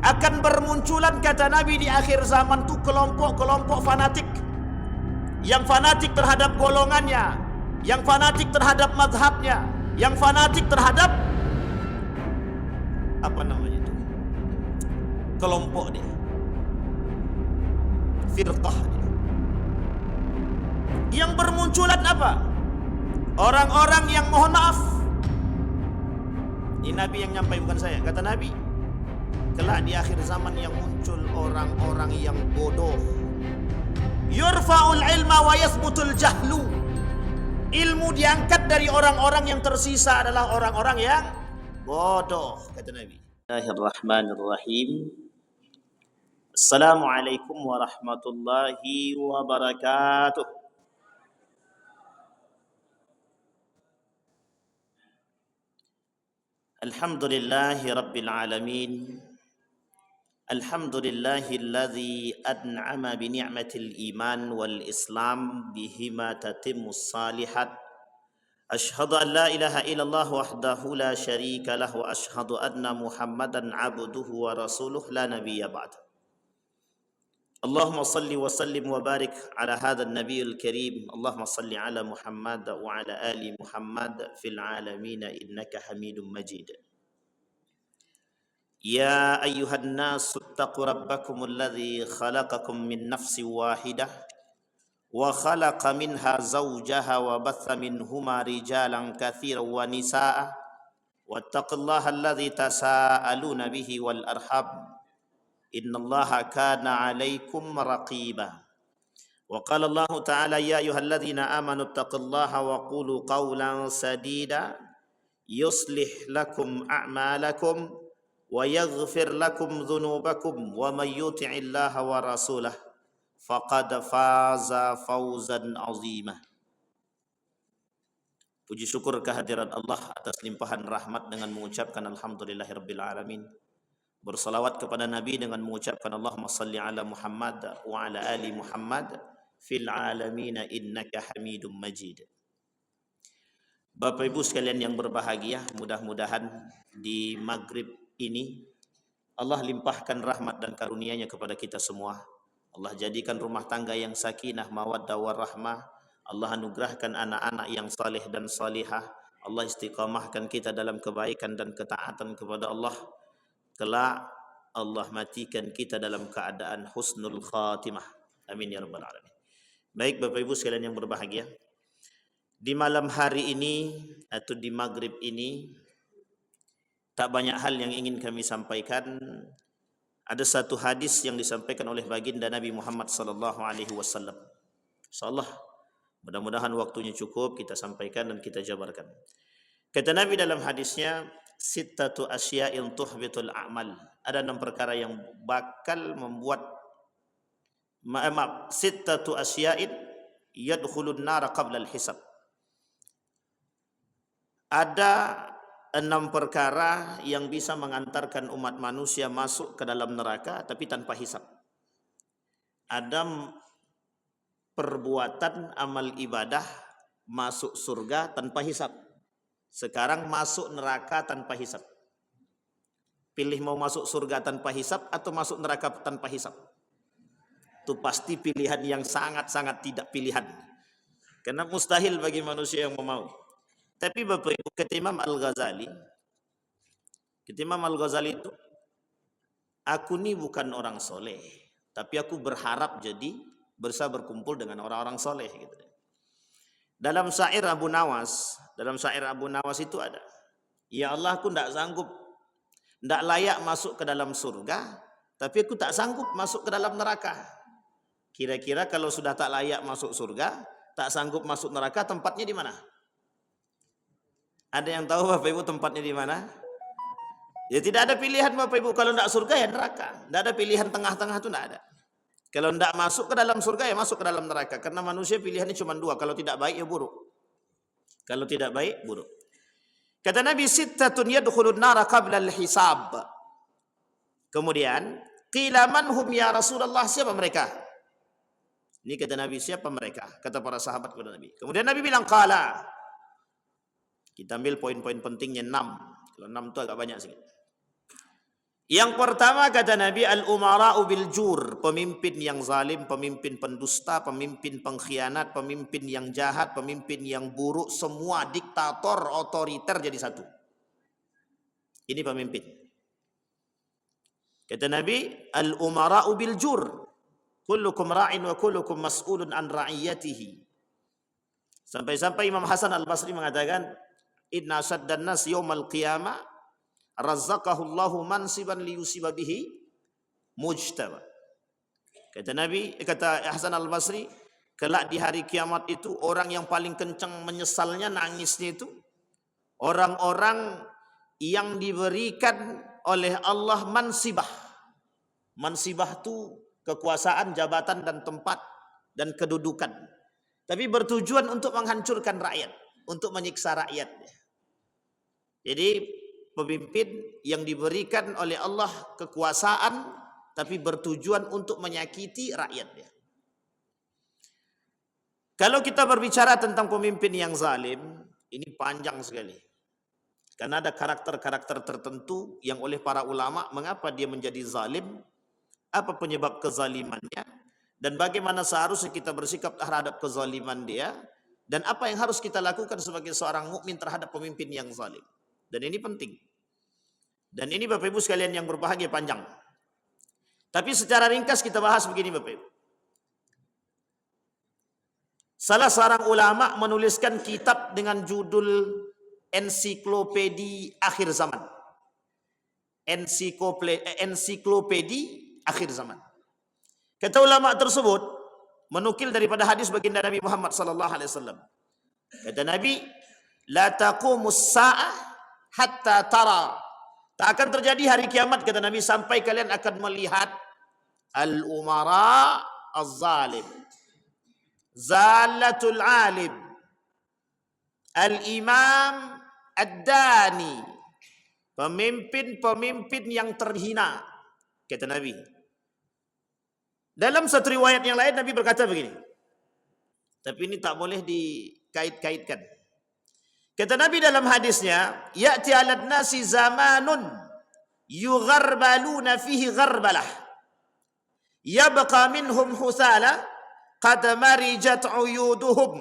akan bermunculan, kata Nabi, di akhir zaman itu kelompok-kelompok fanatik. Yang fanatik terhadap golongannya, yang fanatik terhadap mazhabnya, yang fanatik terhadap apa namanya itu, kelompok dia, firqah dia. Yang bermunculan apa? Orang-orang yang, mohon maaf, ini Nabi yang nyampai, bukan saya. Kata Nabi, kelak di akhir zaman yang muncul orang-orang yang bodoh. Yurfa'ul ilma wa yathbutul jahlu. Ilmu diangkat dari orang-orang yang tersisa adalah orang-orang yang bodoh, kata Nabi. Bismillahirrahmanirrahim. Assalamualaikum warahmatullahi wabarakatuh. Alhamdulillahi rabbil alamin. Alhamdulillahilladzi an'ama bi ni'matil iman wal islam bihima tatimmus salihat. Ashhadu an la ilaha illallah wahdahu la syarika lah wa ashhadu anna Muhammadan abduhu wa rasuluh la nabiyya ba'da. Allahumma salli wa sallim wa barik ala hadzal nabiyil karim. Allahumma salli ala Muhammad wa ala ali Muhammad fil alamin innaka Hamidum Majid. Ya ayyuhan nasu ittaqu rabbakumul ladzi khalaqakum min nafsin wahidah wa khalaqa minha zawjaha wa batha minhuma rijalan katsiran wa nisaa wattaqullaha alladzi tasaaluna bihi wal arham innallaha kana 'alaikum raqiba. Wa qala Allah ta'ala ya ayyuhalladzina amanu ittaqullaha wa qulu qawlan sadida yuslih lakum a'malakum wa yaghfir lakum dhunubakum wa may yuti'illaha wa rasulah faqad faza fawzan azima. Puji syukur kehadirat Allah atas limpahan rahmat dengan mengucapkan alhamdulillahirabbil alamin. Bersalawat kepada Nabi dengan mengucapkan Allahumma salli ala Muhammad wa ala ali Muhammad fil alamin innaka Hamidum Majid. Bapak Ibu sekalian yang berbahagia, mudah-mudahan di maghrib ini Allah limpahkan rahmat dan karunia-Nya kepada kita semua. Allah jadikan rumah tangga yang sakinah, mawaddah warahmah. Allah anugerahkan anak-anak yang saleh dan salihah. Allah istiqamahkan kita dalam kebaikan dan ketaatan kepada Allah. Kelak Allah matikan kita dalam keadaan husnul khatimah. Amin ya rabbal alamin. Baik Bapak Ibu sekalian yang berbahagia, di malam hari ini atau di maghrib ini tak banyak hal yang ingin kami sampaikan. Ada satu hadis yang disampaikan oleh baginda Nabi Muhammad sallallahu alaihi wasallam. Insyaallah mudah-mudahan waktunya cukup kita sampaikan dan kita jabarkan. Kata Nabi dalam hadisnya, sittatu asya'in tuhbitul a'mal. Ada 6 perkara yang bakal membuat sittatu asya'in yadkhulun nar qabla al-hisab. Ada 6 perkara yang bisa mengantarkan umat manusia masuk ke dalam neraka tapi tanpa hisab. Ada perbuatan amal ibadah masuk surga tanpa hisab. Sekarang masuk neraka tanpa hisab. Pilih mau masuk surga tanpa hisab atau masuk neraka tanpa hisab. Itu pasti pilihan yang sangat-sangat tidak pilihan. Karena mustahil bagi manusia yang mau. Tapi Bapak Ibu, kata Imam Al-Ghazali itu, aku ni bukan orang soleh, tapi aku berharap jadi bisa berkumpul dengan orang-orang soleh. Gitu. Dalam syair Abu Nawas itu ada, ya Allah, aku tidak sanggup, tidak layak masuk ke dalam surga, tapi aku tak sanggup masuk ke dalam neraka. Kira-kira kalau sudah tak layak masuk surga, tak sanggup masuk neraka, tempatnya di mana? Ada yang tahu Bapak Ibu tempatnya di mana? Ya tidak ada pilihan Bapak Ibu. Kalau tidak surga ya neraka. Tidak ada pilihan tengah-tengah itu, tidak ada. Kalau tidak masuk ke dalam surga ya masuk ke dalam neraka. Karena manusia pilihannya cuma 2. Kalau tidak baik ya buruk. Kalau tidak baik buruk. Kata Nabi, sittatun yadkhulun nara qabla al-hisab. Kemudian, qila man hum ya Rasulullah, siapa mereka? Ini kata Nabi, siapa mereka? Kata para sahabat kepada Nabi. Kemudian Nabi bilang, qala. Kita ambil poin-poin pentingnya 6. Kalau 6 itu agak banyak sedikit. Yang pertama kata Nabi, al-umara'u bil jur, pemimpin yang zalim, pemimpin pendusta, pemimpin pengkhianat, pemimpin yang jahat, pemimpin yang buruk, semua diktator, otoriter jadi satu. Ini pemimpin. Kata Nabi, al-umara'u bil jur, kullukum ra'in wa kullukum mas'ulun an ra'iyatihi. Sampai-sampai Imam Hasan Al-Basri mengatakan, inna saddan nas yawmal qiyamah razzaqahullahu mansiban liyusiba bihi mujtaba. Kata Nabi, kata Hasan Al-Basri, kelak di hari kiamat itu orang yang paling kencang menyesalnya, nangisnya itu orang-orang yang diberikan oleh Allah mansibah. Mansibah itu kekuasaan, jabatan dan tempat dan kedudukan. Tapi bertujuan untuk menghancurkan rakyat, untuk menyiksa rakyat. Jadi pemimpin yang diberikan oleh Allah kekuasaan tapi bertujuan untuk menyakiti rakyatnya. Kalau kita berbicara tentang pemimpin yang zalim, ini panjang sekali. Karena ada karakter-karakter tertentu yang oleh para ulama, mengapa dia menjadi zalim, apa penyebab kezalimannya, dan bagaimana seharusnya kita bersikap terhadap kezaliman dia, dan apa yang harus kita lakukan sebagai seorang mukmin terhadap pemimpin yang zalim. Dan ini penting. Dan ini Bapak Ibu sekalian yang berbahagia panjang. Tapi secara ringkas kita bahas begini Bapak Ibu. Salah seorang ulama menuliskan kitab dengan judul Ensiklopedi Akhir Zaman. Ensiklopedi Akhir Zaman. Kata ulama tersebut menukil daripada hadis baginda Nabi Muhammad sallallahu alaihi wasallam. Kata Nabi, la taqumus sa'ah hatta tara. Tak akan terjadi hari kiamat kata Nabi sampai kalian akan melihat al-umara az-zalim, zalatul alim, al-imam ad-dani, pemimpin-pemimpin yang terhina kata Nabi. Dalam satu riwayat yang lain Nabi berkata begini. Tapi ini tak boleh dikait-kaitkan. Kata Nabi dalam hadisnya, ya'ti 'alan nasi zamanun yugharbaluna fihi gharbalah. Yabqa minhum husala qad marijat uhuduhum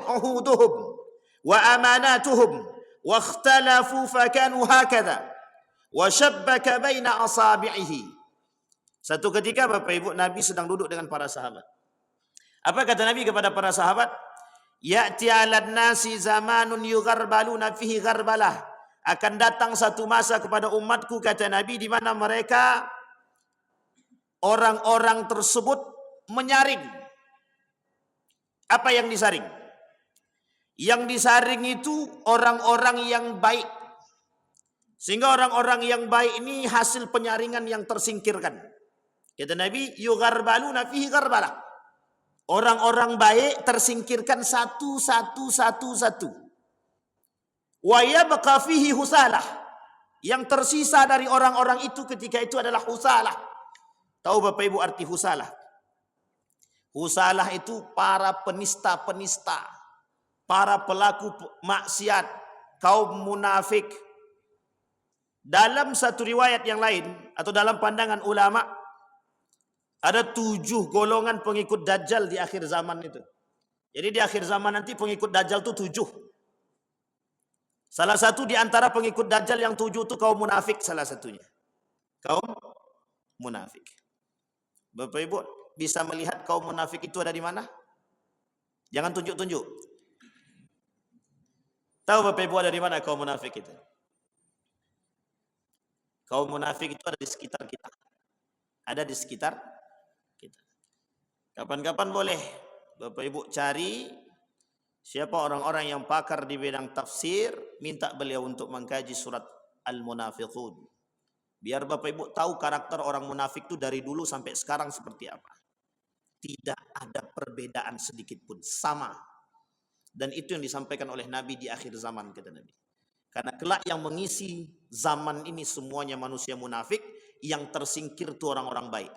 wa amanatuhum wa ikhtalafu fakanu hakadha wa shabbaka baina asabi'ihi. Satu ketika Bapak Ibu Nabi sedang duduk dengan para sahabat. Apa kata Nabi kepada para sahabat? Ya'ti 'alan nasi zamanun yugharbaluna fihi gharbalah. Akan datang satu masa kepada umatku kata Nabi di mana mereka orang-orang tersebut menyaring. Apa yang disaring? Yang disaring itu orang-orang yang baik. Sehingga orang-orang yang baik ini hasil penyaringan yang tersingkirkan. Kata Nabi, yugharbaluna fihi gharbalah. Orang-orang baik tersingkirkan satu. Wa yabqa fihi husalah. Yang tersisa dari orang-orang itu ketika itu adalah husalah. Tahu Bapak Ibu arti husalah? Husalah itu para penista-penista, para pelaku maksiat, kaum munafik. Dalam satu riwayat yang lain atau dalam pandangan ulama, ada 7 golongan pengikut Dajjal di akhir zaman itu. Jadi di akhir zaman nanti pengikut Dajjal itu 7. Salah satu di antara pengikut Dajjal yang 7 itu kaum munafik salah satunya. Kaum munafik. Bapak Ibu bisa melihat kaum munafik itu ada di mana? Jangan tunjuk-tunjuk. Tahu Bapak Ibu ada di mana kaum munafik itu? Kaum munafik itu ada di sekitar kita. Ada di sekitar kita. Kapan-kapan boleh Bapak Ibu cari siapa orang-orang yang pakar di bidang tafsir, minta beliau untuk mengkaji surat Al-Munafiqun. Biar Bapak Ibu tahu karakter orang munafik itu dari dulu sampai sekarang seperti apa. Tidak ada perbedaan sedikit pun, sama. Dan itu yang disampaikan oleh Nabi di akhir zaman kata Nabi. Karena kelak yang mengisi zaman ini semuanya manusia munafik, yang tersingkir itu orang-orang baik.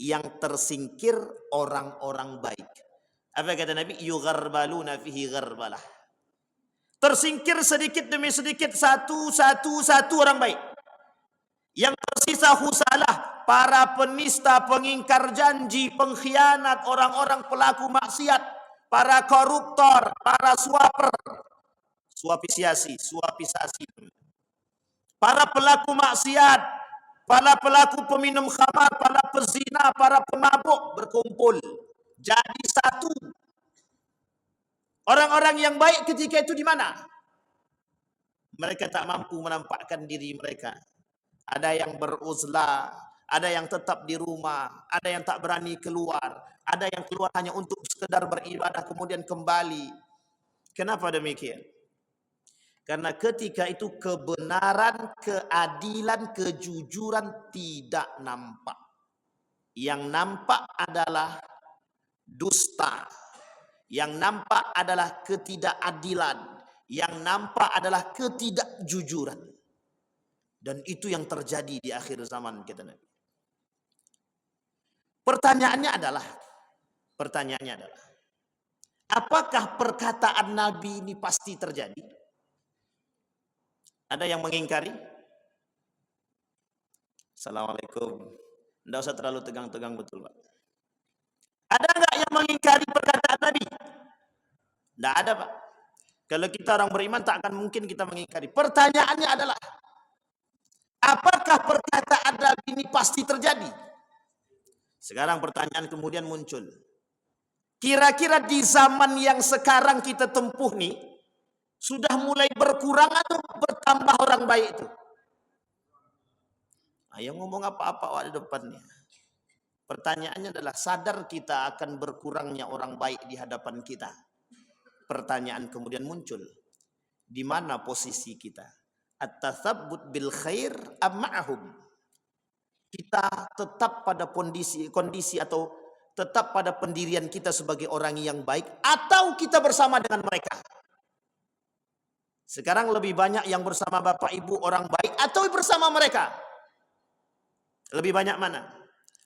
Yang tersingkir orang-orang baik. Apa kata Nabi? Yugharbaluna fihi gharbalah. Tersingkir sedikit demi sedikit satu orang baik. Yang Tersisa husalah, para penista, pengingkar janji, pengkhianat, orang-orang pelaku maksiat, para koruptor, para suaper, suapisasi, para pelaku maksiat, para pelaku peminum khamar, para pezina, para pemabuk berkumpul jadi satu. Orang-orang yang baik ketika itu di mana? Mereka tak mampu menampakkan diri mereka. Ada yang beruzlah, ada yang tetap di rumah, ada yang tak berani keluar, ada yang keluar hanya untuk sekedar beribadah kemudian kembali. Kenapa demikian? Karena ketika itu kebenaran, keadilan, kejujuran tidak nampak. Yang nampak adalah dusta. Yang nampak adalah ketidakadilan. Yang nampak adalah ketidakjujuran. Dan itu yang terjadi di akhir zaman, kata Nabi. Pertanyaannya adalah, apakah perkataan Nabi ini pasti terjadi? Ada yang mengingkari? Assalamualaikum. Tidak usah terlalu tegang-tegang, betul Pak. Ada enggak yang mengingkari perkataan Nabi? Tidak ada Pak. Kalau kita orang beriman tak akan mungkin kita mengingkari. Pertanyaannya adalah, apakah perkataan Nabi ini pasti terjadi? Sekarang pertanyaan kemudian muncul. Kira-kira di zaman yang sekarang kita tempuh nih, sudah mulai berkurang atau bertambah orang baik itu? Ayo ngomong apa-apa di depannya. Pertanyaannya adalah, sadar kita akan berkurangnya orang baik di hadapan kita? Pertanyaan kemudian muncul. Di mana posisi kita? At-tatsabbut bil khair am ma'ahum? Kita tetap pada kondisi atau tetap pada pendirian kita sebagai orang yang baik, atau kita bersama dengan mereka? Sekarang lebih banyak yang bersama Bapak Ibu orang baik atau bersama mereka? Lebih banyak mana?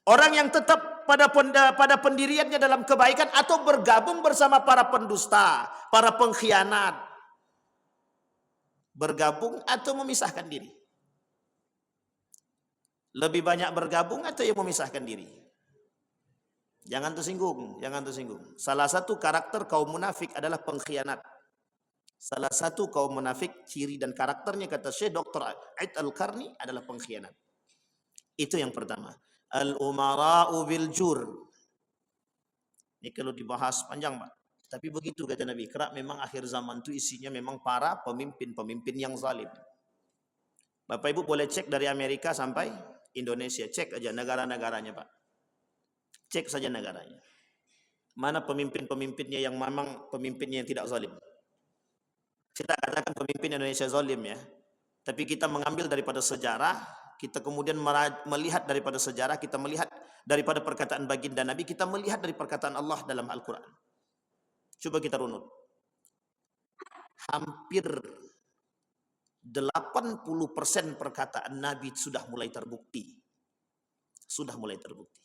Orang yang tetap pada pendiriannya dalam kebaikan atau bergabung bersama para pendusta, para pengkhianat? Bergabung atau memisahkan diri? Lebih banyak bergabung atau yang memisahkan diri? Jangan tersinggung, jangan tersinggung. Salah satu karakter kaum munafik adalah pengkhianat. Salah satu kaum munafik ciri dan karakternya, kata Syekh Dr. Aid Al-Qarni, adalah pengkhianat. Itu yang pertama. Al-umara'u bil jur. Ini kalau dibahas panjang Pak. Tapi begitu kata Nabi, kerap memang akhir zaman itu isinya memang para pemimpin-pemimpin yang zalim. Bapak Ibu boleh cek dari Amerika sampai Indonesia. Cek aja negara-negaranya Pak. Cek saja negaranya. Mana pemimpin-pemimpinnya yang memang pemimpinnya yang tidak zalim. Kita katakan pemimpin Indonesia zalim ya. Tapi kita mengambil daripada sejarah, kita kemudian melihat daripada sejarah, kita melihat daripada perkataan baginda Nabi, kita melihat dari perkataan Allah dalam Al-Quran. Coba kita runut. Hampir 80% perkataan Nabi sudah mulai terbukti. Sudah mulai terbukti.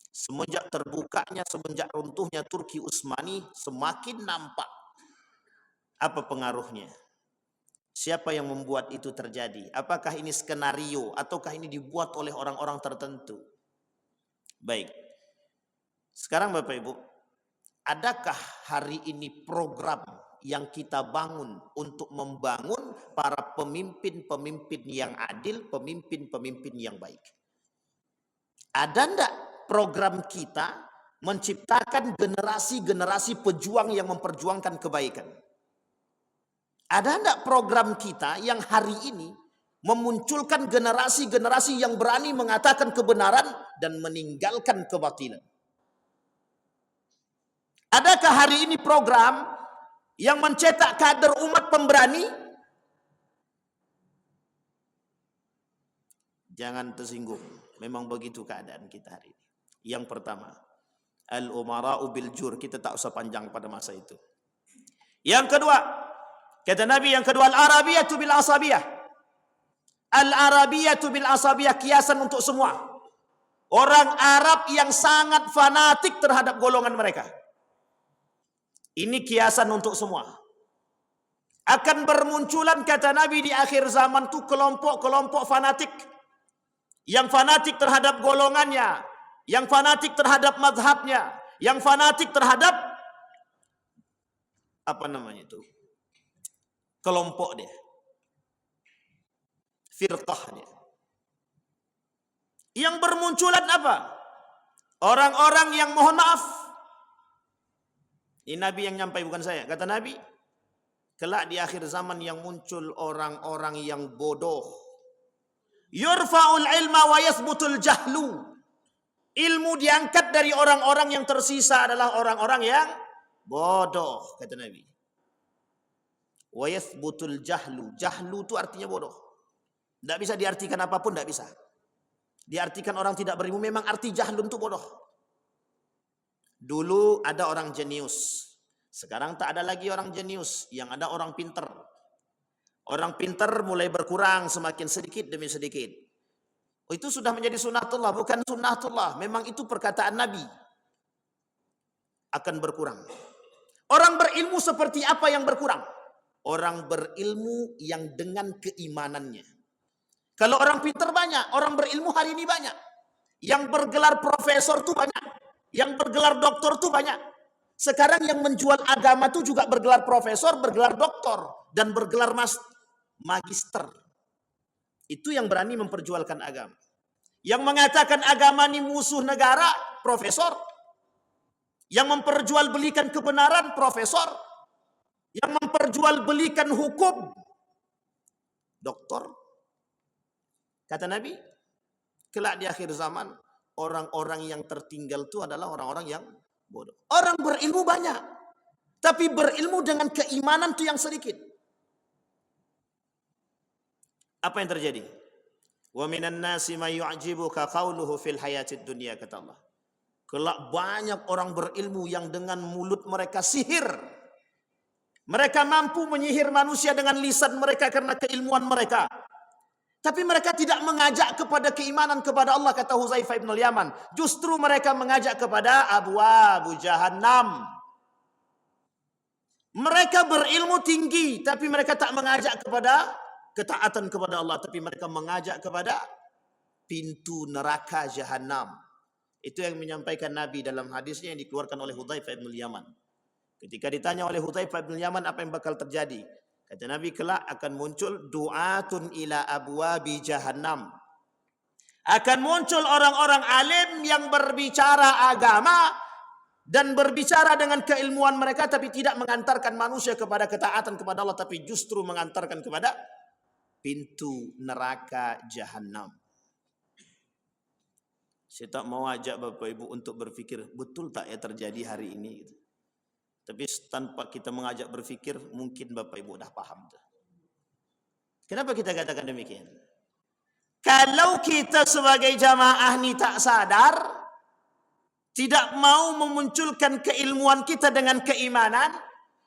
Semenjak terbukanya, semenjak runtuhnya Turki Utsmani, semakin nampak apa pengaruhnya. Siapa yang membuat itu terjadi? Apakah ini skenario ataukah ini dibuat oleh orang-orang tertentu? Baik. Sekarang Bapak Ibu, adakah hari ini program yang kita bangun untuk membangun para pemimpin-pemimpin yang adil, pemimpin-pemimpin yang baik? Ada enggak program kita menciptakan generasi-generasi pejuang yang memperjuangkan kebaikan? Ada enggak program kita yang hari ini memunculkan generasi-generasi yang berani mengatakan kebenaran dan meninggalkan kebatilan? Adakah hari ini program yang mencetak kader umat pemberani? Jangan tersinggung. Memang begitu keadaan kita hari ini. Yang pertama, al-umara'u bil jur. Kita tak usah panjang pada masa itu. Yang kedua, kata Nabi, yang kedua, al-arabiyatu bil asabiyah. Al-arabiyatu bil asabiyah, kiasan untuk semua. Orang Arab yang sangat fanatik terhadap golongan mereka. Ini kiasan untuk semua. Akan bermunculan, kata Nabi, di akhir zaman itu kelompok-kelompok fanatik. yang fanatik terhadap golongannya, yang fanatik terhadap mazhabnya, yang fanatik terhadap apa namanya itu, kelompok dia, firqah dia. Yang bermunculan apa? Orang-orang yang mohon maaf. Ini Nabi yang nyampai, bukan saya. Kata Nabi, kelak di akhir zaman yang muncul orang-orang yang bodoh. Yurfa'ul ilma wa yathbutul jahlu. Ilmu diangkat dari orang-orang yang tersisa adalah orang-orang yang bodoh, kata Nabi. Wa yathbutul jahlu. Jahlu itu artinya bodoh. Tidak bisa diartikan apapun, tidak bisa. Diartikan orang tidak berilmu, memang arti jahlun itu bodoh. Dulu ada orang jenius. Sekarang tak ada lagi orang jenius, yang ada orang pinter. Orang pinter mulai berkurang semakin sedikit demi sedikit. Oh, itu sudah menjadi sunnatullah, bukan sunnatullah. Memang itu perkataan Nabi. Akan berkurang. Orang berilmu seperti apa yang berkurang? Orang berilmu yang dengan keimanannya. Kalau orang pinter banyak, orang berilmu hari ini banyak. Yang bergelar profesor tuh banyak. Yang bergelar doktor tuh banyak. Sekarang yang menjual agama tuh juga bergelar profesor, bergelar doktor, dan bergelar magister. Itu yang berani memperjualkan agama. Yang mengatakan agama ini musuh negara, profesor. Yang memperjualbelikan kebenaran, profesor. Yang memperjualbelikan hukum, doktor. Kata Nabi, kelak di akhir zaman, orang-orang yang tertinggal itu adalah orang-orang yang bodoh. Orang berilmu banyak, tapi berilmu dengan keimanan itu yang sedikit. Apa yang terjadi? Wa minan nasi may yu'jibuka qawluhu fil hayatid dunya, kata Allah. Kelak banyak orang berilmu yang dengan mulut mereka sihir. Mereka mampu menyihir manusia dengan lisan mereka karena keilmuan mereka. Tapi mereka tidak mengajak kepada keimanan kepada Allah, kata Huzaifah ibn al-Yaman. Justru mereka mengajak kepada abwabu jahannam. Mereka berilmu tinggi, tapi mereka tak mengajak kepada ketaatan kepada Allah, tapi mereka mengajak kepada pintu neraka jahannam. Itu yang menyampaikan Nabi dalam hadisnya yang dikeluarkan oleh Huzaifah ibn al-Yaman. Ketika ditanya oleh Huzaifah ibn al-Yaman apa yang bakal terjadi, kata Nabi, kelak akan muncul du'atun ila abwabi jahannam. Akan muncul orang-orang alim yang berbicara agama dan berbicara dengan keilmuan mereka, tapi tidak mengantarkan manusia kepada ketaatan kepada Allah, tapi justru mengantarkan kepada pintu neraka jahannam. Saya tak mau ajak Bapak Ibu untuk berfikir, betul tak ya terjadi hari ini? Tapi tanpa kita mengajak berfikir, mungkin Bapak Ibu dah paham. Kenapa kita katakan demikian? Kalau kita sebagai jamaah ni tak sadar, tidak mau memunculkan keilmuan kita dengan keimanan,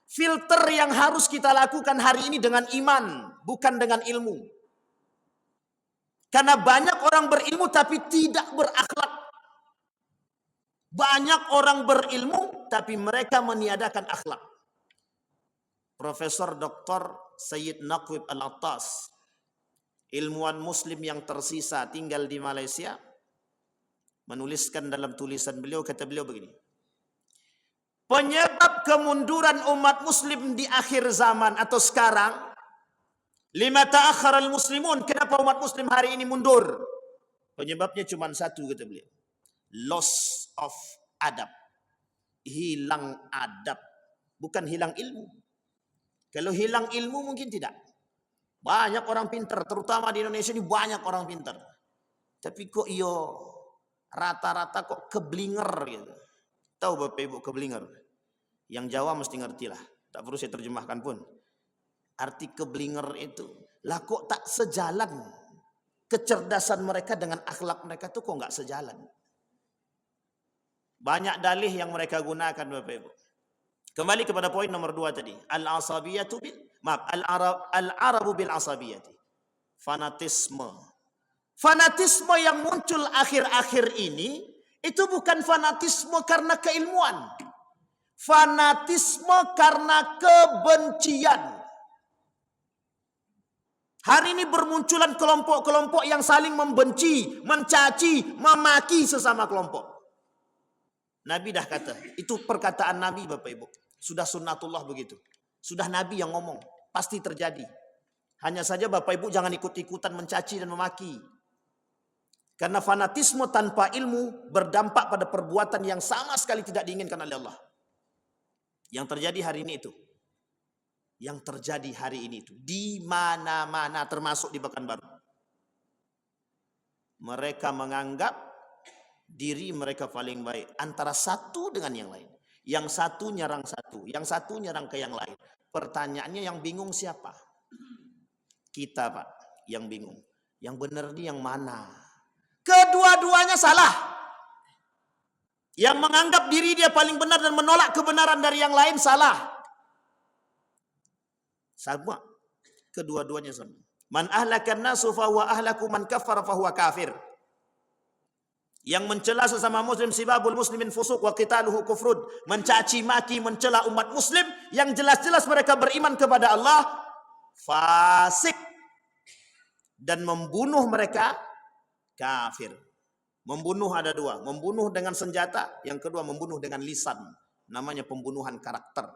filter yang harus kita lakukan hari ini dengan iman, bukan dengan ilmu. Karena banyak orang berilmu tapi tidak berakhlak. Banyak orang berilmu tapi mereka meniadakan akhlak. Profesor Dr. Sayyid Naqib Al-Attas, ilmuwan muslim yang tersisa tinggal di Malaysia, menuliskan dalam tulisan beliau, kata beliau begini. Penyebab kemunduran umat muslim di akhir zaman atau sekarang, lima ta'akhkhara al-muslimun, kenapa umat muslim hari ini mundur? Penyebabnya cuma satu, kata beliau. Loss of adab. Hilang adab. Bukan hilang ilmu. Kalau hilang ilmu mungkin tidak. Banyak orang pintar. Terutama di Indonesia ini banyak orang pintar. Tapi kok rata-rata kok keblinger gitu. Tahu Bapak Ibu keblinger? Yang Jawa mesti ngerti lah. Tak perlu saya terjemahkan pun. Arti keblinger itu. Lah kok tak sejalan. Kecerdasan mereka dengan akhlak mereka tuh kok nggak sejalan. Banyak dalih yang mereka gunakan Bapak Ibu. Kembali kepada poin nomor 2 tadi. Al-asabiyatu al-arabu bil asabiyati. Fanatisme. Fanatisme yang muncul akhir-akhir ini itu bukan fanatisme karena keilmuan. Fanatisme karena kebencian. Hari ini bermunculan kelompok-kelompok yang saling membenci, mencaci, memaki sesama kelompok. Nabi dah kata, itu perkataan Nabi Bapak Ibu. Sudah sunnatullah begitu. Sudah Nabi yang ngomong, pasti terjadi. Hanya saja Bapak Ibu jangan ikut-ikutan mencaci dan memaki. Karena fanatisme tanpa ilmu berdampak pada perbuatan yang sama sekali tidak diinginkan oleh Allah. Yang terjadi hari ini itu. Yang terjadi hari ini itu. Di mana-mana termasuk di Pekanbaru. Mereka menganggap diri mereka paling baik. Antara satu dengan yang lain. Yang satu nyerang satu. Yang satu nyerang ke yang lain. Pertanyaannya yang bingung siapa? Kita Pak. Yang bingung. Yang benar ini yang mana? Kedua-duanya salah. Yang menganggap diri dia paling benar dan menolak kebenaran dari yang lain salah. Sama. Kedua-duanya sama. Man ahlakan nasu fahuwa ahlaku man kafar fahuwa kafir. Yang mencela sesama muslim sibabul muslimin fusuq wa qitaluhu kufrun. Mencaci maki, mencela umat muslim yang jelas-jelas mereka beriman kepada Allah, fasik. Dan membunuh mereka kafir. Membunuh ada dua. Membunuh dengan senjata. Yang kedua membunuh dengan lisan. Namanya pembunuhan karakter.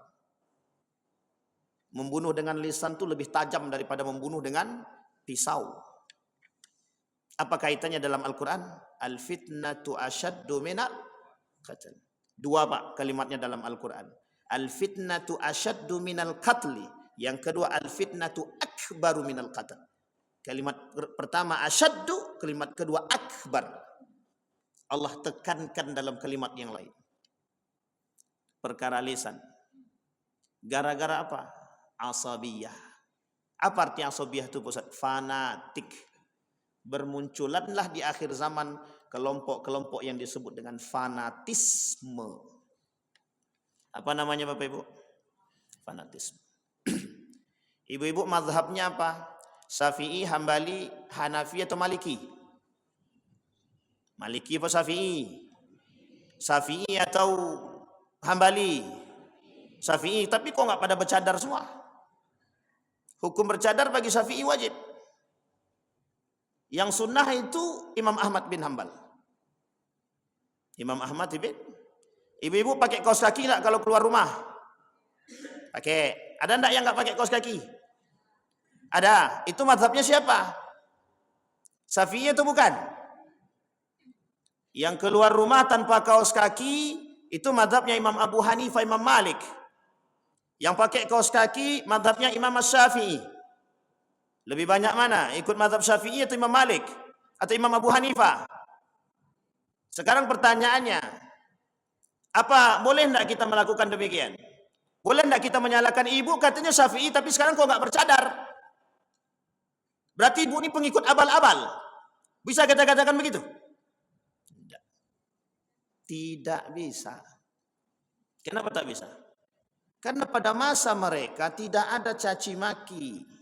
Membunuh dengan lisan itu lebih tajam daripada membunuh dengan pisau. Apa kaitannya dalam Al-Quran? Al-fitnatu asyaddu minal qatl. Dua Pak kalimatnya dalam Al-Quran. Al-fitnatu asyaddu minal qatli. Yang kedua al-fitnatu akbaru minal qatl. Kalimat pertama asyaddu, kalimat kedua akbar. Allah tekankan dalam kalimat yang lain. Perkara lisan. Gara-gara apa? Asabiyah. Apa arti asabiyah itu Ustaz? Fanatik. Bermunculanlah di akhir zaman kelompok-kelompok yang disebut dengan fanatisme. Apa namanya Bapak Ibu? Fanatisme. Ibu-ibu mazhabnya apa? Syafi'i, Hambali, Hanafi atau Maliki? Maliki atau Syafi'i? Syafi'i atau Hambali? Syafi'i, tapi kok nggak pada bercadar semua? Hukum bercadar bagi Syafi'i wajib. Yang sunnah itu Imam Ahmad bin Hambal. Imam Ahmad bin. Ibu-ibu pakai kaos kaki nggak kalau keluar rumah? Pakai. Ada nggak yang nggak pakai kaos kaki? Ada. Itu mazhabnya siapa? Syafi'i itu bukan? Yang keluar rumah tanpa kaos kaki itu mazhabnya Imam Abu Hanifah, Imam Malik. Yang pakai kaos kaki mazhabnya Imam Syafi'i. Lebih banyak mana? Ikut mazhab Syafi'i atau Imam Malik? Atau Imam Abu Hanifah? Sekarang pertanyaannya, apa boleh tidak kita melakukan demikian? Boleh tidak kita menyalahkan ibu katanya Syafi'i tapi sekarang kok nggak bercadar? Berarti ibu ini pengikut abal-abal. Bisa kita katakan begitu? Tidak. Tidak bisa. Kenapa tak bisa? Karena pada masa mereka tidak ada caci maki.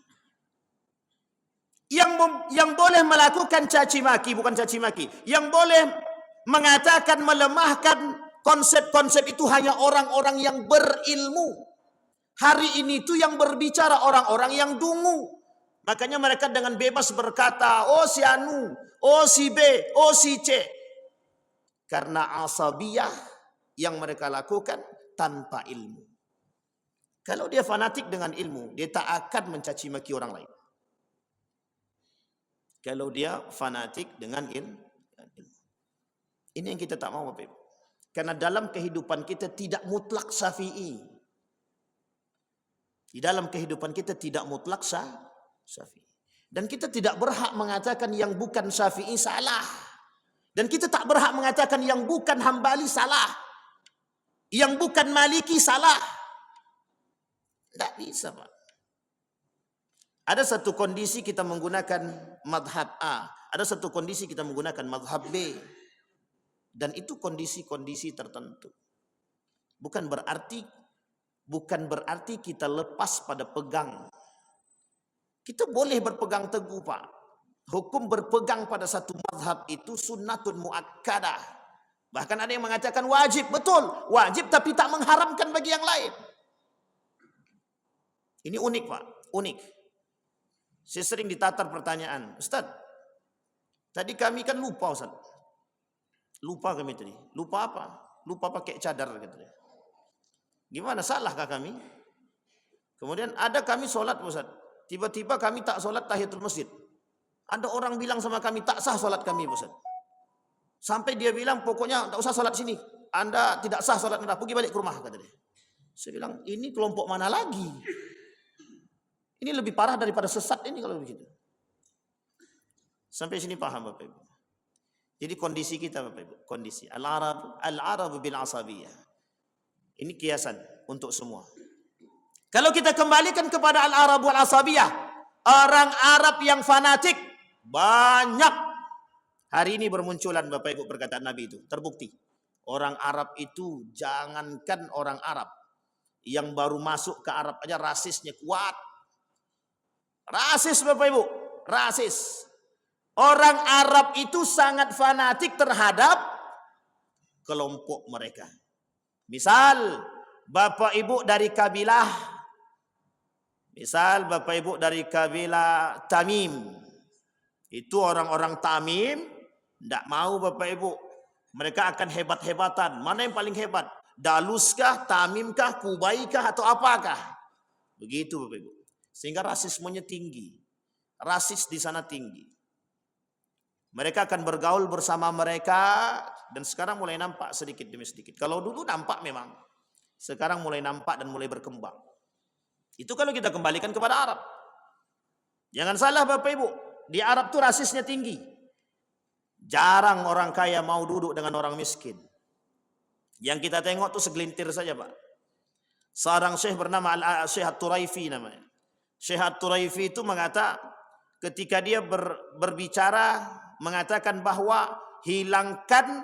Yang boleh melakukan caci maki, bukan caci maki. Yang boleh mengatakan, melemahkan konsep-konsep itu hanya orang-orang yang berilmu. Hari ini itu yang berbicara orang-orang yang dungu. Makanya mereka dengan bebas berkata, oh si Anu, oh si B, oh si C. Karena asabiyah yang mereka lakukan tanpa ilmu. Kalau dia fanatik dengan ilmu, dia tak akan mencaci maki orang lain. Kalau dia fanatik dengan ilmu. Ini yang kita tak mau Bapak Ibu. Karena dalam kehidupan kita tidak mutlak Syafi'i. Di dalam kehidupan kita tidak mutlak Syafi'i. Dan kita tidak berhak mengatakan yang bukan Syafi'i salah. Dan kita tak berhak mengatakan yang bukan Hambali salah. Yang bukan Maliki salah. Tidak bisa Pak. Ada satu kondisi kita menggunakan madhab A. Ada satu kondisi kita menggunakan madhab B. Dan itu kondisi-kondisi tertentu. Bukan berarti kita lepas pada pegang. Kita boleh berpegang teguh Pak. Hukum berpegang pada satu madhab itu sunnatun muakkadah. Bahkan ada yang mengatakan wajib. Betul, wajib tapi tak mengharamkan bagi yang lain. Ini unik Pak, unik. Saya sering ditatar pertanyaan, Ustaz, tadi kami kan lupa Ustaz. Lupa kami tadi. Lupa apa? Lupa pakai cadar katanya. Gimana, salahkah kami? Kemudian ada kami sholat Ustaz. Tiba-tiba kami tak sholat tahiyatul masjid. Ada orang bilang sama kami tak sah sholat kami Ustaz. Sampai dia bilang pokoknya tak usah sholat sini. Anda tidak sah sholat Anda, pergi balik ke rumah kata dia. Saya bilang ini kelompok mana lagi? Ini lebih parah daripada sesat ini kalau begitu. Sampai sini paham Bapak Ibu. Jadi kondisi kita Bapak Ibu, kondisi al-Arab bil asabiyah. Ini kiasan untuk semua. Kalau kita kembalikan kepada al-Arab wal asabiyah, orang Arab yang fanatik banyak. Hari ini bermunculan Bapak Ibu perkataan Nabi itu, terbukti. Orang Arab itu, jangankan orang Arab, yang baru masuk ke Arab aja rasisnya kuat. Rasis Bapak Ibu, rasis. Orang Arab itu sangat fanatik terhadap kelompok mereka. Misal Bapak Ibu dari kabilah, Tamim. Itu orang-orang Tamim tidak mau Bapak Ibu. Mereka akan hebat-hebatan. Mana yang paling hebat? Daluskah, Tamimkah, Kubaikah atau apakah? Begitu Bapak Ibu. Sehingga rasismenya tinggi. Rasis di sana tinggi. Mereka akan bergaul bersama mereka dan sekarang mulai nampak sedikit demi sedikit. Kalau dulu nampak memang, sekarang mulai nampak dan mulai berkembang. Itu kalau kita kembalikan kepada Arab. Jangan salah Bapak Ibu, di Arab tuh rasisnya tinggi. Jarang orang kaya mau duduk dengan orang miskin. Yang kita tengok tuh segelintir saja Pak. Seorang syekh bernama Syekh At-Turaifi namanya. Syekh At-Turaifi itu ketika dia berbicara mengatakan bahwa hilangkan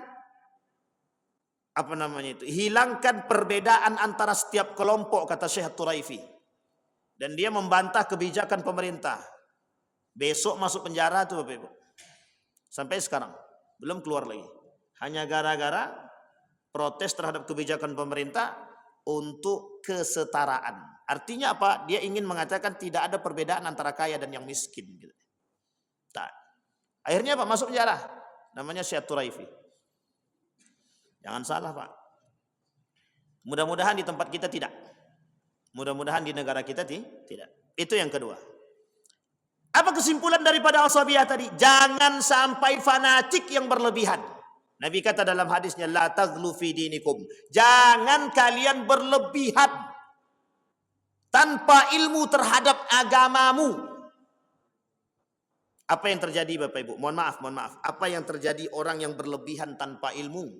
perbedaan antara setiap kelompok, kata Syekh At-Turaifi. Dan dia membantah kebijakan pemerintah. Besok masuk penjara tuh Bapak Ibu. Sampai sekarang belum keluar lagi. Hanya gara-gara protes terhadap kebijakan pemerintah untuk kesetaraan. Artinya apa? Dia ingin mengatakan tidak ada perbedaan antara kaya dan yang miskin. Tak. Akhirnya Pak masuk penjara. Namanya Syekh Turaifi. Jangan salah Pak. Mudah-mudahan di tempat kita tidak. Mudah-mudahan di negara kita tidak. Itu yang kedua. Apa kesimpulan daripada asabiyah tadi? Jangan sampai fanatik yang berlebihan. Nabi kata dalam hadisnya, la taghlu fi dinikum. Jangan kalian berlebihan tanpa ilmu terhadap agamamu. Apa yang terjadi Bapak Ibu? Mohon maaf. Apa yang terjadi orang yang berlebihan tanpa ilmu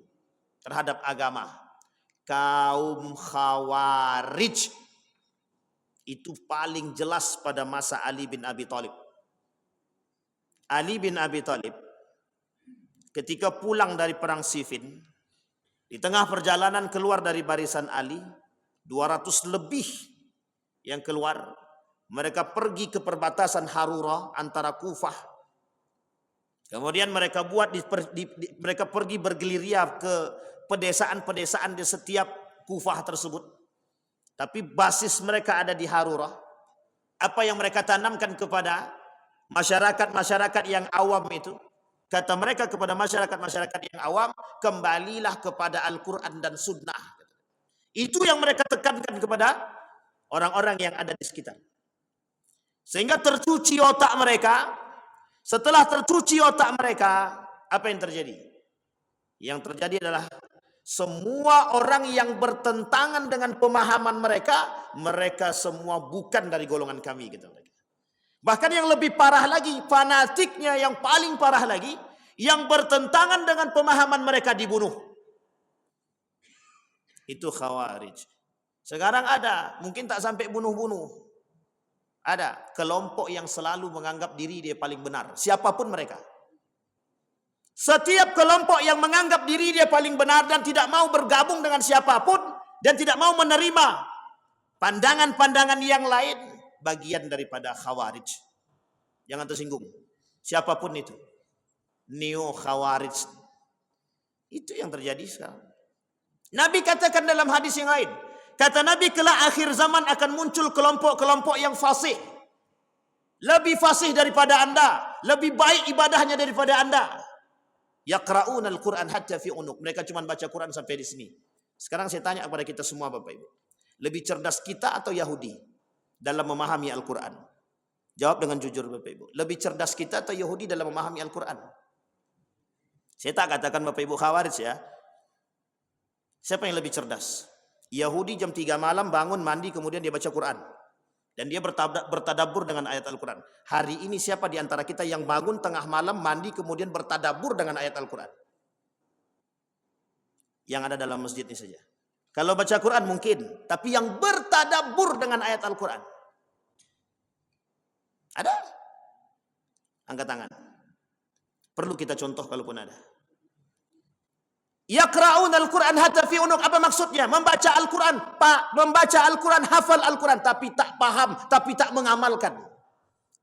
terhadap agama? Kaum Khawarij. Itu paling jelas pada masa Ali bin Abi Thalib. Ali bin Abi Thalib ketika pulang dari perang Siffin, di tengah perjalanan keluar dari barisan Ali, 200 lebih yang keluar. Mereka pergi ke perbatasan Harura antara Kufah. Kemudian mereka mereka pergi bergerilya ke pedesaan-pedesaan di setiap Kufah tersebut. Tapi basis mereka ada di Harura. Apa yang mereka tanamkan kepada masyarakat-masyarakat yang awam itu? Kata mereka kepada masyarakat-masyarakat yang awam, kembalilah kepada Al-Quran dan Sunnah. Itu yang mereka tekankan kepada orang-orang yang ada di sekitar. Sehingga tercuci otak mereka. Setelah tercuci otak mereka, apa yang terjadi? Yang terjadi adalah semua orang yang bertentangan dengan pemahaman mereka, mereka semua bukan dari golongan kami, kata mereka. Bahkan yang lebih parah lagi, fanatiknya yang paling parah lagi, yang bertentangan dengan pemahaman mereka dibunuh. Itu Khawarij. Sekarang ada, mungkin tak sampai bunuh-bunuh. Ada kelompok yang selalu menganggap diri dia paling benar, siapapun mereka. Setiap kelompok yang menganggap diri dia paling benar dan tidak mau bergabung dengan siapapun dan tidak mau menerima pandangan-pandangan yang lain, bagian daripada Khawarij. Jangan tersinggung. Siapapun itu. Neo Khawarij. Itu yang terjadi sekarang. Nabi katakan dalam hadis yang lain. Kata Nabi, kelak akhir zaman akan muncul kelompok-kelompok yang fasih. lebih fasih daripada Anda, lebih baik ibadahnya daripada Anda. Yaqra'una al-Qur'an hatta fi unuq. Mereka cuma baca Quran sampai di sini. Sekarang saya tanya kepada kita semua Bapak Ibu. Lebih cerdas kita atau Yahudi dalam memahami Al-Quran? Jawab dengan jujur Bapak Ibu. Lebih cerdas kita atau Yahudi dalam memahami Al-Quran? Saya tak katakan Bapak Ibu Khawarij ya. Siapa yang lebih cerdas? Yahudi jam 3 malam bangun, mandi, kemudian dia baca Quran. Dan dia bertadabbur dengan ayat Al-Quran. Hari ini siapa di antara kita yang bangun tengah malam, mandi, kemudian bertadabbur dengan ayat Al-Quran? Yang ada dalam masjid ini saja. Kalau baca Quran mungkin, tapi yang bertadabbur dengan ayat Al-Quran. Ada? Angkat tangan. Perlu kita contoh kalaupun ada. Yaqra'un al-Quran hatta fi unuq. Apa maksudnya? Membaca Al-Quran, Pak, membaca Al-Quran, hafal Al-Quran, tapi tak paham, tapi tak mengamalkan.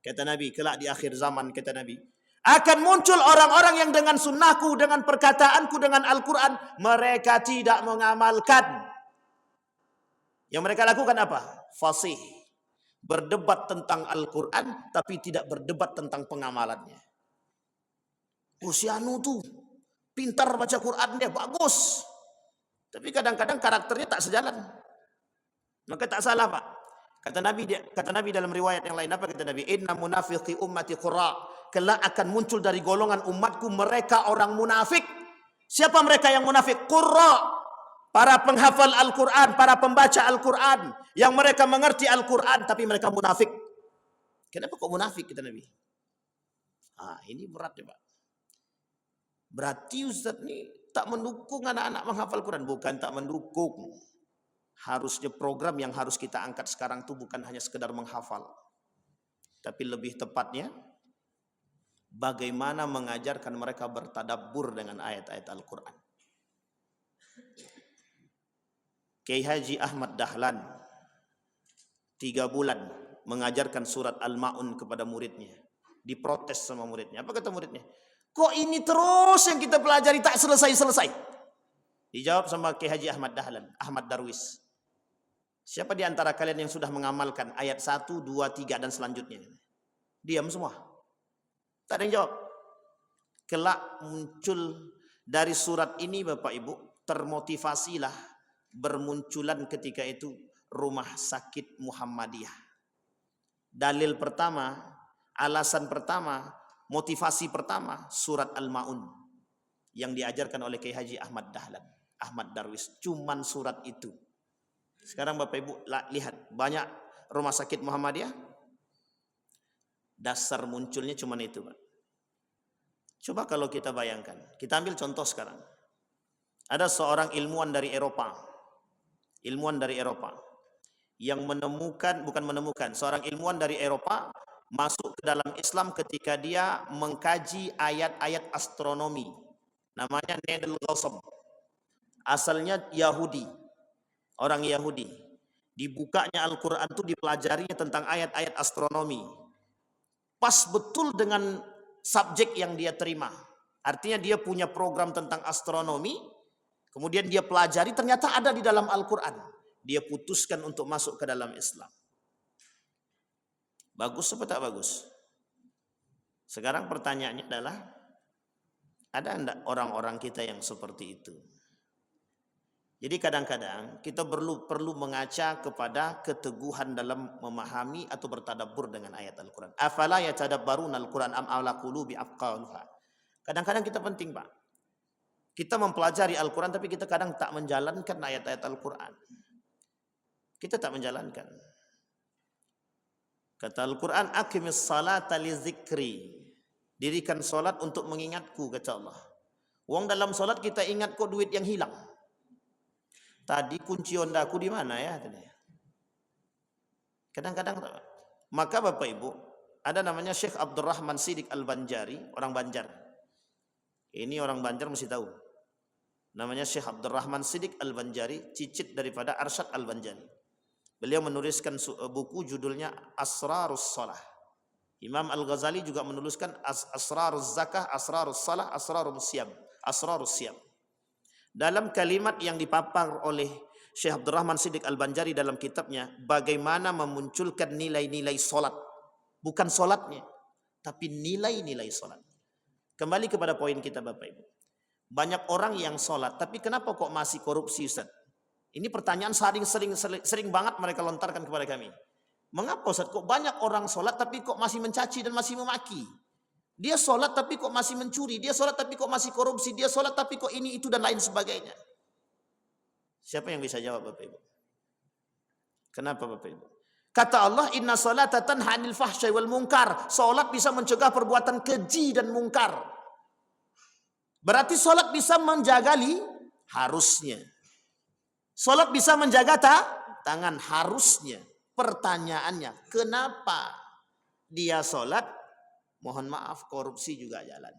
Kata Nabi, kelak di akhir zaman, kata Nabi, akan muncul orang-orang yang dengan sunnahku, dengan perkataanku, dengan Al-Quran, mereka tidak mengamalkan. Yang mereka lakukan apa? Fasih. Berdebat tentang Al-Quran, tapi tidak berdebat tentang pengamalannya. Usianu tuh pintar baca Quran, dia bagus, tapi kadang-kadang karakternya tak sejalan. Maka tak salah Pak. Kata Nabi dalam riwayat yang lain, apa kata Nabi? Inna munafiqi ummati qurra. Kelak akan muncul dari golongan umatku mereka orang munafik. Siapa mereka yang munafik? Qurra. Para penghafal Al-Quran, para pembaca Al-Quran, yang mereka mengerti Al-Quran, tapi mereka munafik. Kenapa kok munafik kata Nabi? Ini berat ya Pak. Berarti Ustaz ini tak mendukung anak-anak menghafal Quran. Bukan tak mendukung. Harusnya program yang harus kita angkat sekarang itu bukan hanya sekedar menghafal. Tapi lebih tepatnya, bagaimana mengajarkan mereka bertadabbur dengan ayat-ayat Al-Quran. Kiai Haji Ahmad Dahlan 3 bulan mengajarkan surat Al-Ma'un kepada muridnya. Diprotes sama muridnya. Apa kata muridnya? Kok ini terus yang kita pelajari tak selesai-selesai? Dijawab sama Kiai Haji Ahmad Dahlan, Ahmad Darwis. Siapa di antara kalian yang sudah mengamalkan ayat 1, 2, 3 dan selanjutnya? Diam semua. Tak ada yang jawab. Kelak muncul dari surat ini Bapak Ibu, termotivasilah bermunculan ketika itu Rumah Sakit Muhammadiyah. Dalil pertama, alasan pertama, motivasi pertama, surat Al-Ma'un yang diajarkan oleh Kiai Haji Ahmad Dahlan, Ahmad Darwis. Cuman surat itu. Sekarang Bapak Ibu lihat, banyak rumah sakit Muhammadiyah, dasar munculnya cuman itu Pak. Coba kalau kita bayangkan, kita ambil contoh sekarang. Ada seorang ilmuwan dari Eropa, yang seorang ilmuwan dari Eropa masuk ke dalam Islam ketika dia mengkaji ayat-ayat astronomi. Namanya Nedel Ghosab. Asalnya Yahudi. Orang Yahudi. Dibukanya Al-Quran itu dipelajarinya tentang ayat-ayat astronomi. Pas betul dengan subjek yang dia terima. Artinya dia punya program tentang astronomi. Kemudian dia pelajari, ternyata ada di dalam Al-Quran. Dia putuskan untuk masuk ke dalam Islam. Bagus atau tak bagus? Sekarang pertanyaannya adalah, ada enggak orang-orang kita yang seperti itu? Jadi kadang-kadang kita perlu mengaca kepada keteguhan dalam memahami atau bertadabbur dengan ayat Al-Quran. Afala yatadabbaruna Al-Quran am ala qulubi aqaluha. Kadang-kadang kita penting Pak. Kita mempelajari Al-Quran tapi kita kadang tak menjalankan ayat-ayat Al-Quran. Kita tak menjalankan. Kata Al-Quran, aqimis salata li zikri. Dirikan solat untuk mengingatku, kata Allah. Uang dalam solat kita ingat kok duit yang hilang. Tadi kunci Hondaku di mana ya? Kadang-kadang. Maka Bapak Ibu, ada namanya Syekh Abdurrahman Siddiq Al-Banjari, orang Banjar. Ini orang Banjar mesti tahu. Namanya Syekh Abdurrahman Siddiq Al-Banjari, cicit daripada Arsyad Al-Banjari. Beliau menuliskan buku judulnya Asrarus Salah. Imam Al-Ghazali juga menuliskan Asrarus Zakah, Asrarus Salah, Asrarus Siyam. Dalam kalimat yang dipapar oleh Syekh Abdurrahman Siddiq Al-Banjari dalam kitabnya, bagaimana memunculkan nilai-nilai solat. Bukan solatnya, tapi nilai-nilai solat. Kembali kepada poin kita Bapak Ibu. Banyak orang yang solat, tapi kenapa kok masih korupsi Ustaz? Ini pertanyaan sering banget mereka lontarkan kepada kami. Mengapa Ustaz kok banyak orang solat tapi kok masih mencaci dan masih memaki? Dia solat tapi kok masih mencuri, dia solat tapi kok masih korupsi, dia solat tapi kok ini itu dan lain sebagainya. Siapa yang bisa jawab Bapak Ibu? Kenapa Bapak Ibu? Kata Allah, inna salata tanha 'anil fahsya'i wal munkar. Salat bisa mencegah perbuatan keji dan mungkar. Berarti salat bisa menjaga harusnya. Salat bisa menjaga tangan harusnya. Pertanyaannya, kenapa dia salat? Mohon maaf, korupsi juga jalan.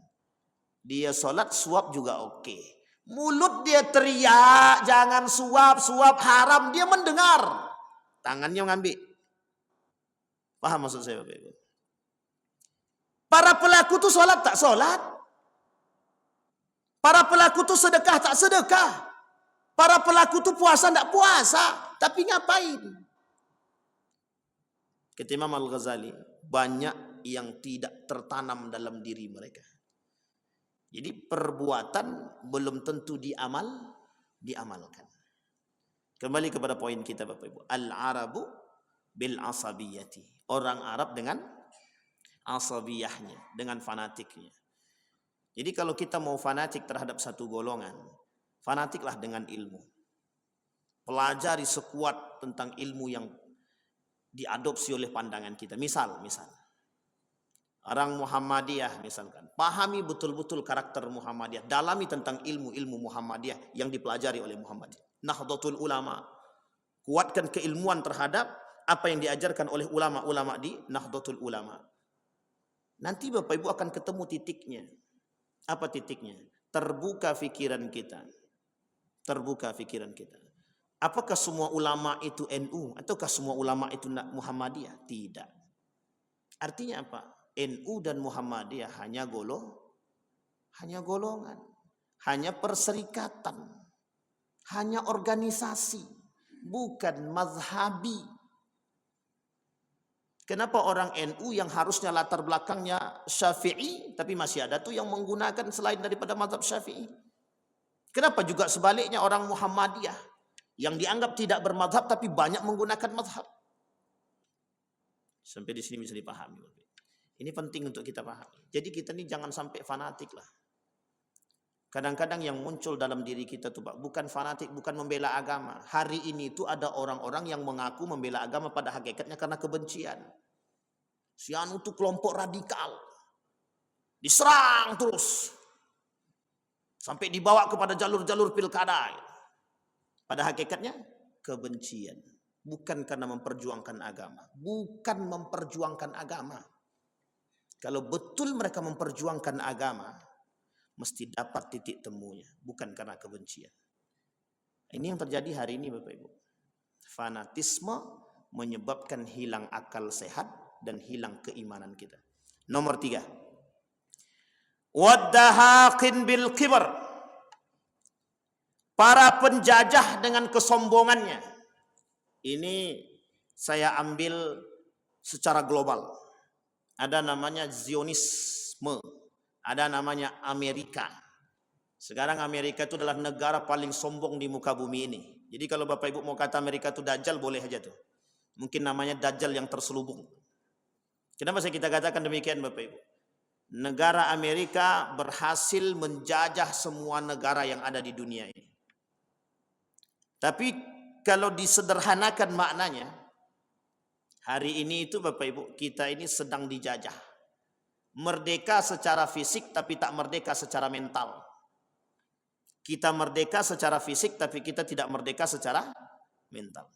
Dia salat, suap juga oke. Mulut dia teriak, jangan suap haram, dia mendengar. Tangannya ngambil. Paham maksud saya Bapak Ibu? Para pelaku tuh sholat tak sholat. Para pelaku tuh sedekah tak sedekah. Para pelaku tuh puasa tak puasa. Tapi ngapain? Kata Imam Al-Ghazali, banyak yang tidak tertanam dalam diri mereka. Jadi perbuatan belum tentu diamalkan. Kembali kepada poin kita Bapak Ibu. Al-Arabu bil asabiyati. Orang Arab dengan asabiyahnya, dengan fanatiknya. Jadi kalau kita mau fanatik terhadap satu golongan, fanatiklah dengan ilmu. Pelajari sekuat tentang ilmu yang diadopsi oleh pandangan kita. Misal orang Muhammadiyah misalkan, pahami betul-betul karakter Muhammadiyah, dalami tentang ilmu-ilmu Muhammadiyah yang dipelajari oleh Muhammadiyah. Nahdlatul Ulama, kuatkan keilmuan terhadap apa yang diajarkan oleh ulama-ulama di Nahdlatul Ulama. Nanti Bapak Ibu akan ketemu titiknya. Apa titiknya? Terbuka pikiran kita. Terbuka pikiran kita. Apakah semua ulama itu NU ataukah semua ulama itu Muhammadiyah? Tidak. Artinya apa? NU dan Muhammadiyah hanya golongan, hanya perserikatan, hanya organisasi, bukan mazhabi. Kenapa orang NU yang harusnya latar belakangnya Syafi'i, tapi masih ada tuh yang menggunakan selain daripada mazhab Syafi'i? Kenapa juga sebaliknya orang Muhammadiyah yang dianggap tidak bermazhab tapi banyak menggunakan mazhab? Sampai di sini bisa dipahami. Ini penting untuk kita pahami. Jadi kita ini jangan sampai fanatik lah. Kadang-kadang yang muncul dalam diri kita tuh Pak, bukan fanatik, bukan membela agama. Hari ini itu ada orang-orang yang mengaku membela agama pada hakikatnya karena kebencian. Si anu itu kelompok radikal. Diserang terus. Sampai dibawa kepada jalur-jalur pilkada. Pada hakikatnya kebencian. Bukan karena memperjuangkan agama. Bukan memperjuangkan agama. Kalau betul mereka memperjuangkan agama, mesti dapat titik temunya, bukan karena kebencian. Ini yang terjadi hari ini Bapak Ibu. Fanatisme menyebabkan hilang akal sehat dan hilang keimanan kita. Nomor 3. Waddahaqin bil kibar. Para penjajah dengan kesombongannya. Ini saya ambil secara global. Ada namanya Zionisme. Ada namanya Amerika. Sekarang Amerika itu adalah negara paling sombong di muka bumi ini. Jadi kalau Bapak Ibu mau kata Amerika itu Dajjal, boleh aja tuh. Mungkin namanya Dajjal yang terselubung. Kenapa kita katakan demikian Bapak Ibu? Negara Amerika berhasil menjajah semua negara yang ada di dunia ini. Tapi kalau disederhanakan maknanya, hari ini itu Bapak Ibu, kita ini sedang dijajah. Merdeka secara fisik tapi tak merdeka secara mental. Kita merdeka secara fisik tapi kita tidak merdeka secara mental.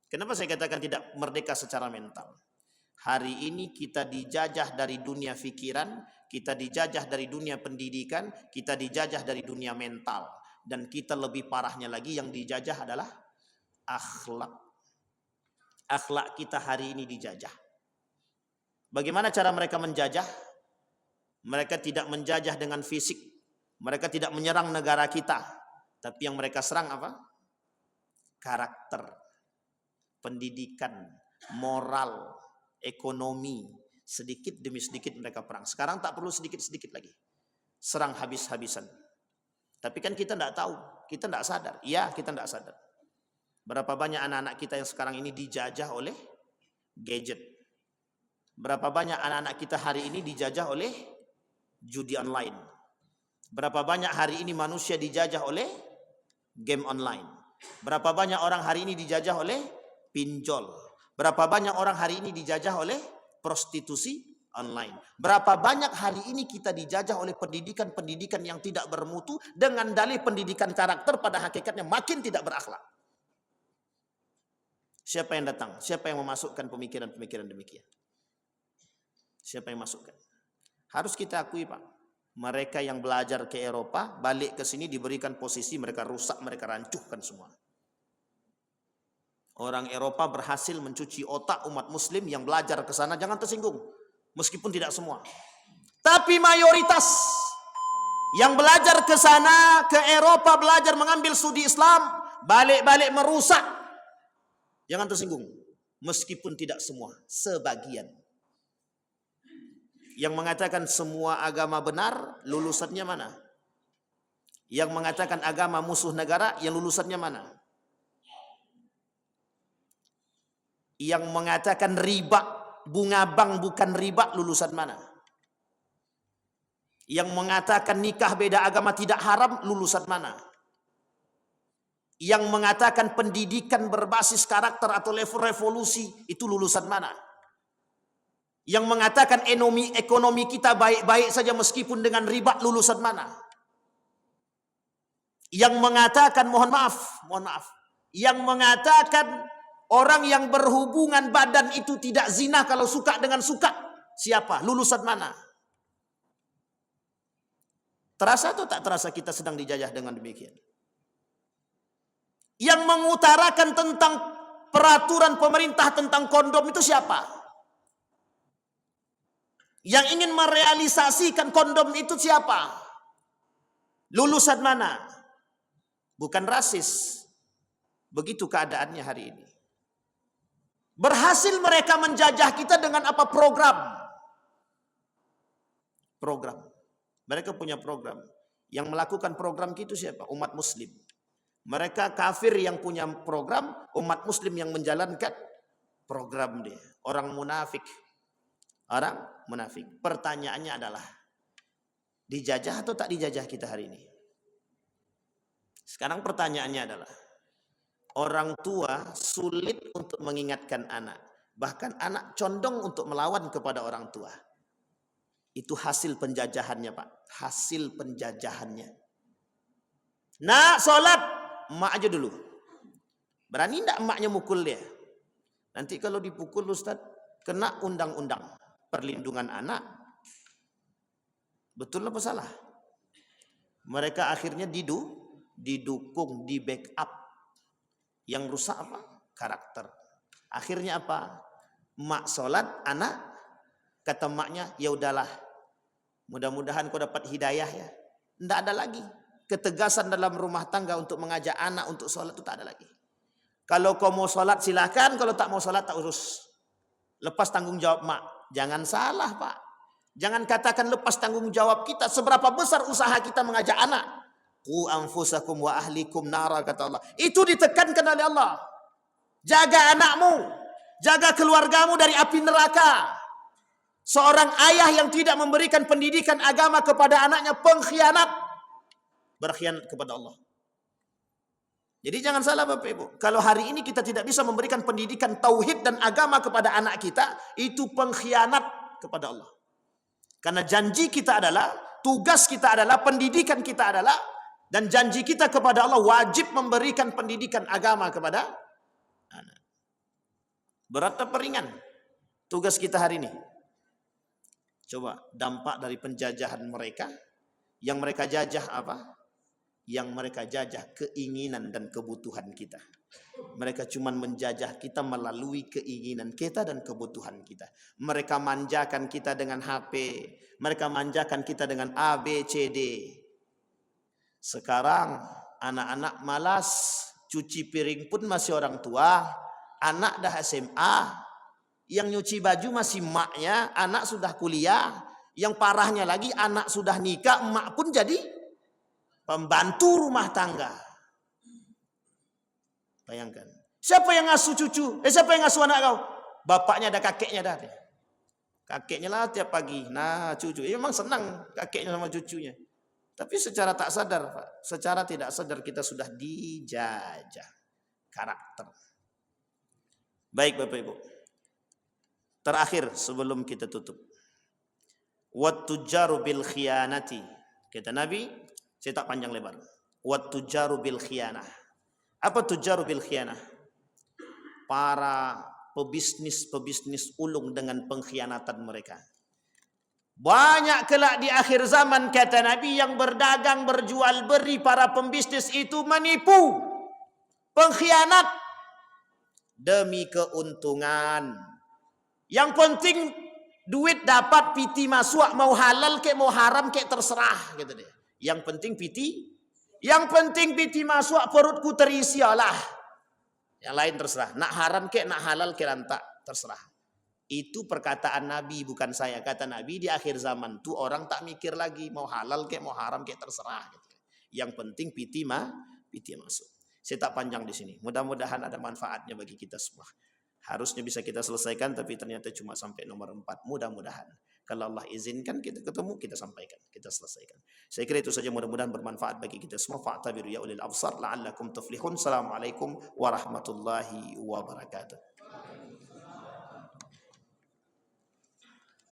Kenapa saya katakan tidak merdeka secara mental? Hari ini kita dijajah dari dunia pikiran, kita dijajah dari dunia pendidikan, kita dijajah dari dunia mental. Dan kita lebih parahnya lagi yang dijajah adalah akhlak. Akhlak kita hari ini dijajah. Bagaimana cara mereka menjajah? Mereka tidak menjajah dengan fisik. Mereka tidak menyerang negara kita. Tapi yang mereka serang apa? Karakter, pendidikan, moral, ekonomi, Sedikit demi sedikit mereka perang. Sekarang tak perlu sedikit-sedikit lagi. Serang habis-habisan. Tapi kan kita tidak tahu, kita tidak sadar. Iya, kita tidak sadar. Berapa banyak anak-anak kita yang sekarang ini dijajah oleh gadget. Berapa banyak anak-anak kita hari ini dijajah oleh judi online. Berapa banyak hari ini manusia dijajah oleh game online. Berapa banyak orang hari ini dijajah oleh pinjol. Berapa banyak orang hari ini dijajah oleh prostitusi online. Berapa banyak hari ini kita dijajah oleh pendidikan-pendidikan yang tidak bermutu dengan dalih pendidikan karakter pada hakikatnya makin tidak berakhlak. Siapa yang datang? Siapa yang memasukkan pemikiran-pemikiran demikian? Siapa yang masukkan? Harus kita akui, Pak. Mereka yang belajar ke Eropa, balik ke sini diberikan posisi, mereka rusak, mereka rancuhkan semua. Orang Eropa berhasil mencuci otak umat muslim yang belajar ke sana, jangan tersinggung. Meskipun tidak semua. Tapi mayoritas yang belajar ke sana, ke Eropa, belajar mengambil studi Islam, balik-balik merusak. Jangan tersinggung. Meskipun tidak semua, sebagian. Yang mengatakan semua agama benar, lulusannya mana? Yang mengatakan agama musuh negara, yang lulusannya mana? Yang mengatakan riba, bunga bank bukan riba, lulusan mana? Yang mengatakan nikah beda agama tidak haram, lulusan mana? Yang mengatakan pendidikan berbasis karakter atau level revolusi, itu lulusan mana? Yang mengatakan ekonomi kita baik-baik saja meskipun dengan riba, lulusan mana? Yang mengatakan, mohon maaf, yang mengatakan orang yang berhubungan badan itu tidak zina kalau suka dengan suka, siapa? Lulusan mana? Terasa atau tak terasa kita sedang dijajah dengan demikian? Yang mengutarakan tentang peraturan pemerintah tentang kondom itu siapa? Yang ingin merealisasikan kondom itu siapa? Lulusan mana? Bukan rasis. Begitu keadaannya hari ini. Berhasil mereka menjajah kita dengan apa? Program. Mereka punya program. Yang melakukan program itu siapa? Umat muslim. Mereka kafir yang punya program, umat muslim yang menjalankan program dia. Orang munafik. Pertanyaannya adalah, dijajah atau tak dijajah kita hari ini? Sekarang pertanyaannya adalah, orang tua sulit untuk mengingatkan anak. Bahkan anak condong untuk melawan kepada orang tua. Itu hasil penjajahannya, Pak. Hasil penjajahannya. Nak, sholat. Emak aja dulu. Berani enggak emaknya mukul dia? Nanti kalau dipukul, Ustaz, kena undang-undang perlindungan anak. Betul apa salah? Mereka akhirnya didukung, di backup. Yang rusak apa? Karakter. Akhirnya apa? Mak sholat, anak kata maknya, ya udahlah. Mudah-mudahan kau dapat hidayah ya. Tidak ada lagi ketegasan dalam rumah tangga untuk mengajak anak untuk sholat, itu tak ada lagi. Kalau kau mau sholat silakan, kalau tak mau sholat tak urus. Lepas tanggung jawab mak. Jangan salah, Pak. Jangan katakan lepas tanggung jawab kita. Seberapa besar usaha kita mengajak anak. Qu anfusakum wa ahlikum nara, kata Allah. Itu ditekankan oleh Allah. Jaga anakmu, jaga keluargamu dari api neraka. Seorang ayah yang tidak memberikan pendidikan agama kepada anaknya pengkhianat. Berkhianat kepada Allah. Jadi jangan salah Bapak Ibu. Kalau hari ini kita tidak bisa memberikan pendidikan tauhid dan agama kepada anak kita, itu pengkhianat kepada Allah. Karena janji kita adalah, tugas kita adalah, pendidikan kita adalah, dan janji kita kepada Allah wajib memberikan pendidikan agama kepada anak. Berat atau ringan tugas kita hari ini? Coba dampak dari penjajahan mereka. Yang mereka jajah apa? Yang mereka jajah keinginan dan kebutuhan kita. Mereka cuma menjajah kita melalui keinginan kita dan kebutuhan kita. Mereka manjakan kita dengan HP. Mereka manjakan kita dengan A, B, C, D. Sekarang anak-anak malas. Cuci piring pun masih orang tua. Anak dah SMA. Yang nyuci baju masih maknya, anak sudah kuliah. Yang parahnya lagi anak sudah nikah, emak pun jadi pembantu rumah tangga. Bayangkan. Siapa yang ngasuh cucu? Siapa yang ngasuh anak kau? Bapaknya ada, kakeknya dah. Kakeknya lah tiap pagi. Nah cucu. Memang senang kakeknya sama cucunya. Tapi secara tak sadar, Pak. Secara tidak sadar kita sudah dijajah karakter. Baik Bapak Ibu. Terakhir sebelum kita tutup. Wattujaru bil khiyanati. Kata Nabi, saya tak panjang lebar. Wattujaru bil khiyanah. Apa tujaru bil khiyanah? Para pebisnis ulung dengan pengkhianatan mereka. Banyak kelak di akhir zaman, kata Nabi, yang berdagang, berjual beri, para pembisnis itu menipu, pengkhianat demi keuntungan. Yang penting duit dapat, piti masuk, mau halal kek mau haram kek terserah, gitu deh. Yang penting piti masuk, perutku terisi lah. Yang lain terserah. Nak haram kek nak halal kek lantak terserah. Itu perkataan Nabi, bukan saya. Kata Nabi, di akhir zaman tuh orang tak mikir lagi mau halal kek mau haram kek terserah, gitu. Yang penting piti masuk. Saya tak panjang di sini. Mudah-mudahan ada manfaatnya bagi kita semua. Harusnya bisa kita selesaikan, tapi ternyata cuma sampai nomor 4. Mudah-mudahan. Kalau Allah izinkan kita ketemu, kita sampaikan, kita selesaikan. Saya kira itu saja, mudah-mudahan bermanfaat bagi kita semua. Fa'tabiru ya ulil absar la'allakum tuflihun. Assalamualaikum warahmatullahi wabarakatuh.